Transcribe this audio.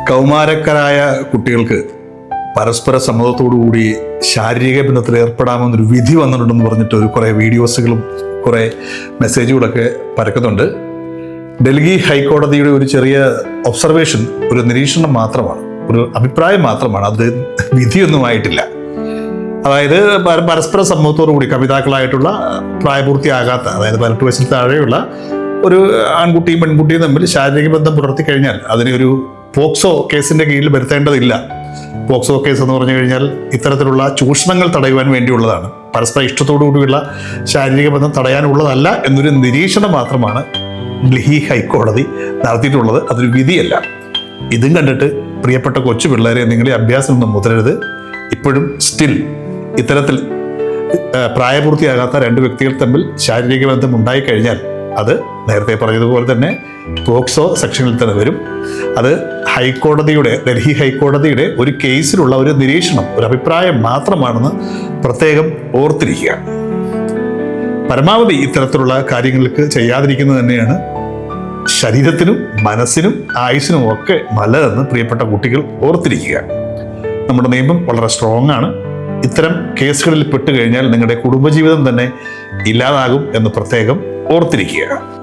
കൗമാരക്കാരായ കുട്ടികൾക്ക് പരസ്പര സമ്മതത്തോടുകൂടി ശാരീരിക ബന്ധത്തിൽ ഏർപ്പെടാമെന്നൊരു വിധി വന്നിട്ടുണ്ടെന്ന് പറഞ്ഞിട്ട് കുറേ വീഡിയോസുകളും കുറേ മെസ്സേജുകളൊക്കെ പരക്കുന്നുണ്ട്. ഡൽഹി ഹൈക്കോടതിയുടെ ഒരു ചെറിയ ഒബ്സർവേഷൻ, ഒരു നിരീക്ഷണം മാത്രമാണ്, ഒരു അഭിപ്രായം മാത്രമാണ്, അത് വിധിയൊന്നുമായിട്ടില്ല. അതായത് പരസ്പര സമ്മതത്തോടുകൂടി കവിതാക്കളായിട്ടുള്ള പ്രായപൂർത്തിയാകാത്ത, അതായത് 18 വയസ്സിൽ താഴെയുള്ള ഒരു ആൺകുട്ടിയും പെൺകുട്ടിയും തമ്മിൽ ശാരീരിക ബന്ധം പുലർത്തി കഴിഞ്ഞാൽ അതിനെ ഒരു പോക്സോ കേസിന്റെ കീഴിൽ വരുത്തേണ്ടതില്ല. പോക്സോ കേസ് എന്ന് പറഞ്ഞു കഴിഞ്ഞാൽ ഇത്തരത്തിലുള്ള ചൂഷണങ്ങൾ തടയുവാൻ വേണ്ടിയുള്ളതാണ്. പരസ്പര ഇഷ്ടത്തോടു കൂടിയുള്ള ശാരീരിക ബന്ധം തടയാനുള്ളതല്ല എന്നൊരു നിരീക്ഷണം മാത്രമാണ് ഡൽഹി ഹൈക്കോടതി നടത്തിയിട്ടുള്ളത്. അതൊരു വിധിയല്ല. ഇതും കണ്ടിട്ട് പ്രിയപ്പെട്ട കൊച്ചു പിള്ളേരെ നിങ്ങളെ അഭ്യാസമൊന്നും മുതരരുത്. ഇപ്പോഴും സ്റ്റിൽ ഇത്തരത്തിൽ പ്രായപൂർത്തിയാകാത്ത രണ്ട് വ്യക്തികൾ തമ്മിൽ ശാരീരിക ബന്ധം ഉണ്ടായിക്കഴിഞ്ഞാൽ അത് നേരത്തെ പറഞ്ഞതുപോലെ തന്നെ പോക്സോ സെക്ഷനിൽ തന്നെ വരും. അത് ഡൽഹി ഹൈക്കോടതിയുടെ ഒരു കേസിലുള്ള ഒരു നിരീക്ഷണം, ഒരു അഭിപ്രായം മാത്രമാണെന്ന് പ്രത്യേകം ഓർത്തിരിക്കുക. പരമാവധി ഇത്തരത്തിലുള്ള കാര്യങ്ങൾക്ക് ചെയ്യാതിരിക്കുന്നത് തന്നെയാണ് ശരീരത്തിനും മനസ്സിനും ആയുസ്സിനും ഒക്കെ നല്ലതെന്ന് പ്രിയപ്പെട്ട കുട്ടികൾ ഓർത്തിരിക്കുക. നമ്മുടെ നിയമം വളരെ സ്ട്രോങ് ആണ്. ഇത്തരം കേസുകളിൽ പെട്ടുകഴിഞ്ഞാൽ നിങ്ങളുടെ കുടുംബജീവിതം തന്നെ ഇല്ലാതാകും എന്ന് പ്രത്യേകം ഓർത്തിരിക്കുക.